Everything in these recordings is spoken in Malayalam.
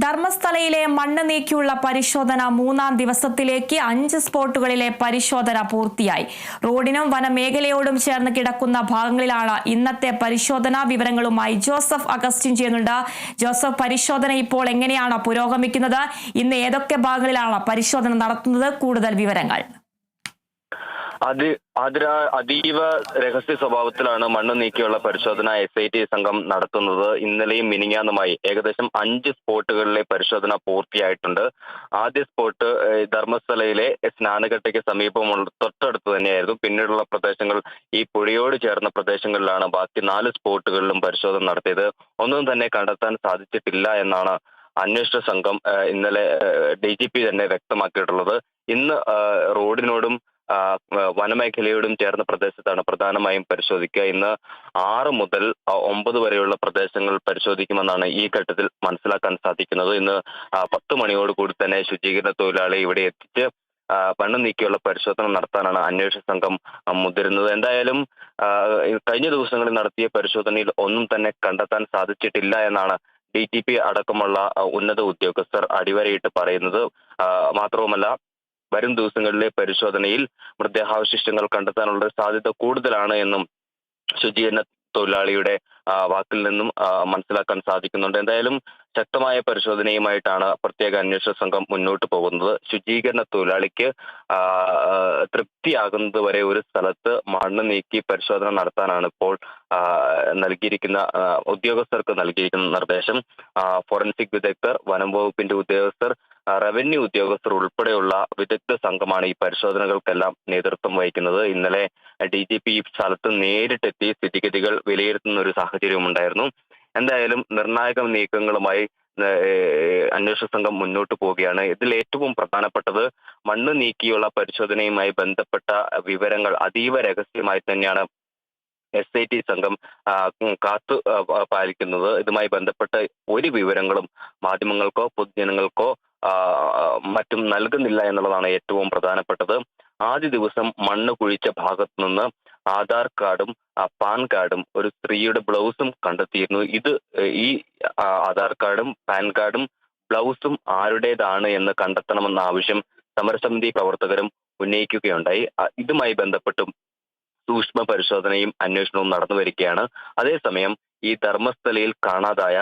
ധർമ്മസ്ഥലയിലെ മണ്ണ് നീക്കിയുള്ള പരിശോധന മൂന്നാം ദിവസത്തിലേക്ക് 5 സ്പോട്ടുകളിലെ പരിശോധന പൂർത്തിയായി. റോഡിനും വനമേഖലയോടും ചേർന്ന് കിടക്കുന്ന ഭാഗങ്ങളിലാണ് ഇന്നത്തെ പരിശോധനാ വിവരങ്ങളുമായി ജോസഫ് അഗസ്റ്റിൻ ചെയ്യുന്നുണ്ട്. ജോസഫ്, പരിശോധന ഇപ്പോൾ എങ്ങനെയാണ് പുരോഗമിക്കുന്നത്? ഇന്ന് ഏതൊക്കെ ഭാഗങ്ങളിലാണ് പരിശോധന നടത്തുന്നത്? കൂടുതൽ വിവരങ്ങൾ. അതീവ രഹസ്യ സ്വഭാവത്തിലാണ് മണ്ണ് നീക്കിയുള്ള പരിശോധന SIT സംഘം നടത്തുന്നത്. ഇന്നലെയും മിനിങ്ങാന്നുമായി ഏകദേശം 5 സ്പോട്ടുകളിലെ പരിശോധന പൂർത്തിയായിട്ടുണ്ട്. ആദ്യ സ്പോട്ട് ധർമ്മസ്ഥലയിലെ സ്നാനഘട്ടയ്ക്ക് സമീപമുള്ള തൊട്ടടുത്ത് തന്നെയായിരുന്നു. പിന്നീടുള്ള പ്രദേശങ്ങൾ ഈ പുഴയോട് ചേർന്ന പ്രദേശങ്ങളിലാണ് ബാക്കി 4 സ്പോട്ടുകളിലും പരിശോധന നടത്തിയത്. ഒന്നും തന്നെ കണ്ടെത്താൻ സാധിച്ചിട്ടില്ല എന്നാണ് അന്വേഷണ സംഘം ഇന്നലെ DGP തന്നെ വ്യക്തമാക്കിയിട്ടുള്ളത്. ഇന്ന് റോഡിനോടും വനമേഖലയോടും ചേർന്ന പ്രദേശത്താണ് പ്രധാനമായും പരിശോധിക്കുക. ഇന്ന് 6 മുതൽ 9 വരെയുള്ള പ്രദേശങ്ങൾ പരിശോധിക്കുമെന്നാണ് ഈ ഘട്ടത്തിൽ മനസ്സിലാക്കാൻ സാധിക്കുന്നത്. ഇന്ന് 10 മണിയോട് കൂടി തന്നെ ശുചീകരണ തൊഴിലാളി ഇവിടെ എത്തിച്ച് മണ്ണ് നീക്കിയുള്ള പരിശോധന നടത്താനാണ് അന്വേഷണ സംഘം മുതിരുന്നത്. എന്തായാലും കഴിഞ്ഞ ദിവസങ്ങളിൽ നടത്തിയ പരിശോധനയിൽ ഒന്നും തന്നെ കണ്ടെത്താൻ സാധിച്ചിട്ടില്ല എന്നാണ് DGP അടക്കമുള്ള ഉന്നത ഉദ്യോഗസ്ഥർ അടിവരയിട്ട് പറയുന്നത്. മാത്രവുമല്ല, വരും ദിവസങ്ങളിലെ പരിശോധനയിൽ മൃതദേഹാവശിഷ്ടങ്ങൾ കണ്ടെത്താനുള്ള സാധ്യത കൂടുതലാണ് എന്നും ശുചീകരണ തൊഴിലാളിയുടെ വാക്കിൽ നിന്നും മനസ്സിലാക്കാൻ സാധിക്കുന്നുണ്ട്. എന്തായാലും ശക്തമായ പരിശോധനയുമായിട്ടാണ് പ്രത്യേക അന്വേഷണ സംഘം മുന്നോട്ട് പോകുന്നത്. ശുചീകരണ തൊഴിലാളിക്ക് തൃപ്തിയാകുന്നത് വരെ ഒരു സ്ഥലത്ത് മണ്ണ് നീക്കി പരിശോധന നടത്താനാണ് ഇപ്പോൾ നൽകിയിരിക്കുന്ന ഉദ്യോഗസ്ഥർക്ക് നൽകിയിരിക്കുന്ന നിർദ്ദേശം. ഫോറൻസിക് വിദഗ്ധർ, വനം വകുപ്പിന്റെ ഉദ്യോഗസ്ഥർ, റവന്യൂ ഉദ്യോഗസ്ഥർ ഉൾപ്പെടെയുള്ള വിദഗ്ധ സംഘമാണ് ഈ പരിശോധനകൾക്കെല്ലാം നേതൃത്വം വഹിക്കുന്നത്. ഇന്നലെ DGP ഈ സ്ഥലത്ത് നേരിട്ടെത്തി സ്ഥിതിഗതികൾ വിലയിരുത്തുന്ന ഒരു സാഹചര്യം ഉണ്ടായിരുന്നു. എന്തായാലും നിർണായക നീക്കങ്ങളുമായി അന്വേഷണ സംഘം മുന്നോട്ട് പോവുകയാണ്. ഇതിൽ ഏറ്റവും പ്രധാനപ്പെട്ടത് മണ്ണ് നീക്കിയുള്ള പരിശോധനയുമായി ബന്ധപ്പെട്ട വിവരങ്ങൾ അതീവ രഹസ്യമായി തന്നെയാണ് SIT സംഘം കാത്തു പാലിക്കുന്നത്. ഇതുമായി ബന്ധപ്പെട്ട ഒരു വിവരങ്ങളും മാധ്യമങ്ങൾക്കോ പൊതുജനങ്ങൾക്കോ മറ്റും നൽകുന്നില്ല എന്നുള്ളതാണ് ഏറ്റവും പ്രധാനപ്പെട്ടത്. ആദ്യ ദിവസം മണ്ണ് കുഴിച്ച ഭാഗത്തു നിന്ന് ആധാർ കാർഡും പാൻ കാർഡും ഒരു സ്ത്രീയുടെ ബ്ലൗസും കണ്ടെത്തിയിരുന്നു. ഈ ആധാർ കാർഡും പാൻ കാർഡും ബ്ലൗസും ആരുടേതാണ് എന്ന് കണ്ടെത്തണമെന്ന ആവശ്യം സമരസമിതി പ്രവർത്തകരും ഉന്നയിക്കുകയുണ്ടായി. ഇതുമായി ബന്ധപ്പെട്ടും സൂക്ഷ്മ പരിശോധനയും അന്വേഷണവും നടന്നു വരികയാണ്. അതേസമയം ഈ ധർമ്മസ്ഥലയിൽ കാണാതായ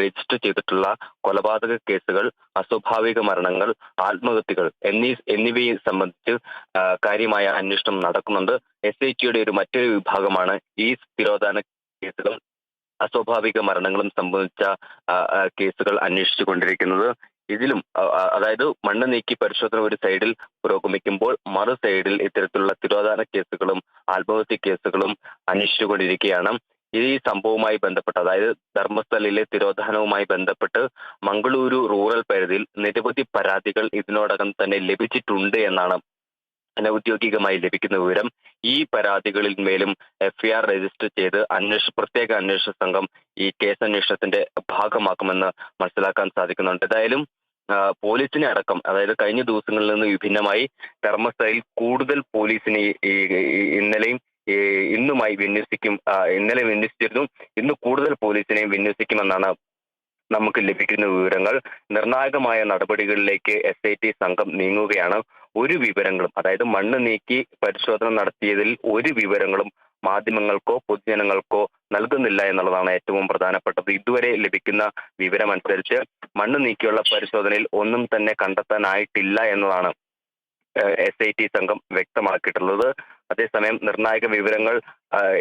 രജിസ്റ്റർ ചെയ്തിട്ടുള്ള കൊലപാതക കേസുകൾ, അസ്വാഭാവിക മരണങ്ങൾ, ആത്മഹത്യകൾ എന്നിവയെ സംബന്ധിച്ച് കാര്യമായ അന്വേഷണം നടക്കുന്നുണ്ട്. SITയുടെ മറ്റൊരു വിഭാഗമാണ് ഈ തിരോധാന കേസുകൾ, അസ്വാഭാവിക മരണങ്ങളും സംബന്ധിച്ച കേസുകൾ അന്വേഷിച്ചു കൊണ്ടിരിക്കുന്നത്. ഇതിലും അതായത് മണ്ണ് നീക്കി പരിശോധന ഒരു സൈഡിൽ പുരോഗമിക്കുമ്പോൾ മറു സൈഡിൽ ഇത്തരത്തിലുള്ള തിരോധാന കേസുകളും ആത്മഹത്യ കേസുകളും അന്വേഷിച്ചുകൊണ്ടിരിക്കുകയാണ്. ഈ സംഭവവുമായി ബന്ധപ്പെട്ട്, അതായത് ധർമ്മസ്ഥലയിലെ തിരോധാനവുമായി ബന്ധപ്പെട്ട് മംഗളൂരു റൂറൽ പരിധിയിൽ നിരവധി പരാതികൾ ഇതിനോടകം തന്നെ ലഭിച്ചിട്ടുണ്ട് എന്നാണ് അനൌദ്യോഗികമായി ലഭിക്കുന്ന വിവരം. ഈ പരാതികളിൽ മേലും FIR രജിസ്റ്റർ ചെയ്ത് പ്രത്യേക അന്വേഷണ സംഘം ഈ കേസ് അന്വേഷണത്തിന്റെ ഭാഗമാക്കുമെന്ന് മനസ്സിലാക്കാൻ സാധിക്കുന്നുണ്ട്. എന്തായാലും പോലീസിനെ അടക്കം, അതായത് കഴിഞ്ഞ ദിവസങ്ങളിൽ നിന്ന് വിഭിന്നമായി ധർമ്മസ്ഥലയിൽ കൂടുതൽ പോലീസിനെ ഇന്നലെയും ഇന്നുമായി ഇന്നലെ വിന്യസിച്ചിരുന്നു. ഇന്ന് കൂടുതൽ പോലീസിനെ വിന്യസിക്കുമെന്നാണ് നമുക്ക് ലഭിക്കുന്ന വിവരങ്ങൾ. നിർണായകമായ നടപടികളിലേക്ക് SIT സംഘം നീങ്ങുകയാണ്. ഒരു വിവരങ്ങളും, അതായത് മണ്ണ് നീക്കി പരിശോധന നടത്തിയതിൽ ഒരു വിവരങ്ങളും മാധ്യമങ്ങൾക്കോ പൊതുജനങ്ങൾക്കോ നൽകുന്നില്ല എന്നുള്ളതാണ് ഏറ്റവും പ്രധാനപ്പെട്ടത്. ഇതുവരെ ലഭിക്കുന്ന വിവരമനുസരിച്ച് മണ്ണ് നീക്കിയുള്ള പരിശോധനയിൽ ഒന്നും തന്നെ കണ്ടെത്താനായിട്ടില്ല എന്നതാണ് SIT സംഘം വ്യക്തമാക്കിയിട്ടുള്ളത്. അതേസമയം നിർണായക വിവരങ്ങൾ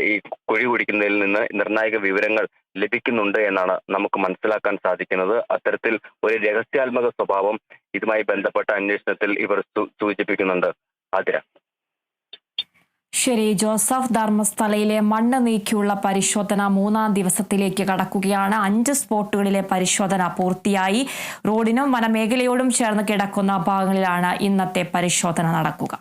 ഈ കുഴി കുടിക്കുന്നതിൽ നിന്ന് നിർണായക വിവരങ്ങൾ ലഭിക്കുന്നുണ്ട് എന്നാണ് നമുക്ക് മനസ്സിലാക്കാൻ സാധിക്കുന്നത്. അത്തരത്തിൽ ഒരു രഹസ്യാത്മക സ്വഭാവം ഇതുമായി ബന്ധപ്പെട്ട അന്വേഷണത്തിൽ ഇവർ സൂചിപ്പിക്കുന്നുണ്ട്. ആതിര. ശരി ജോസഫ്, ധർമ്മസ്ഥലയിലെ മണ്ണ് നീക്കിയുള്ള പരിശോധന മൂന്നാം ദിവസത്തിലേക്ക് കടക്കുകയാണ്. 5 സ്പോട്ടുകളിലെ പരിശോധന പൂർത്തിയായി. റോഡിനും വനമേഖലയോടും ചേർന്ന് കിടക്കുന്ന ഭാഗങ്ങളിലാണ് ഇന്നത്തെ പരിശോധന നടക്കുക.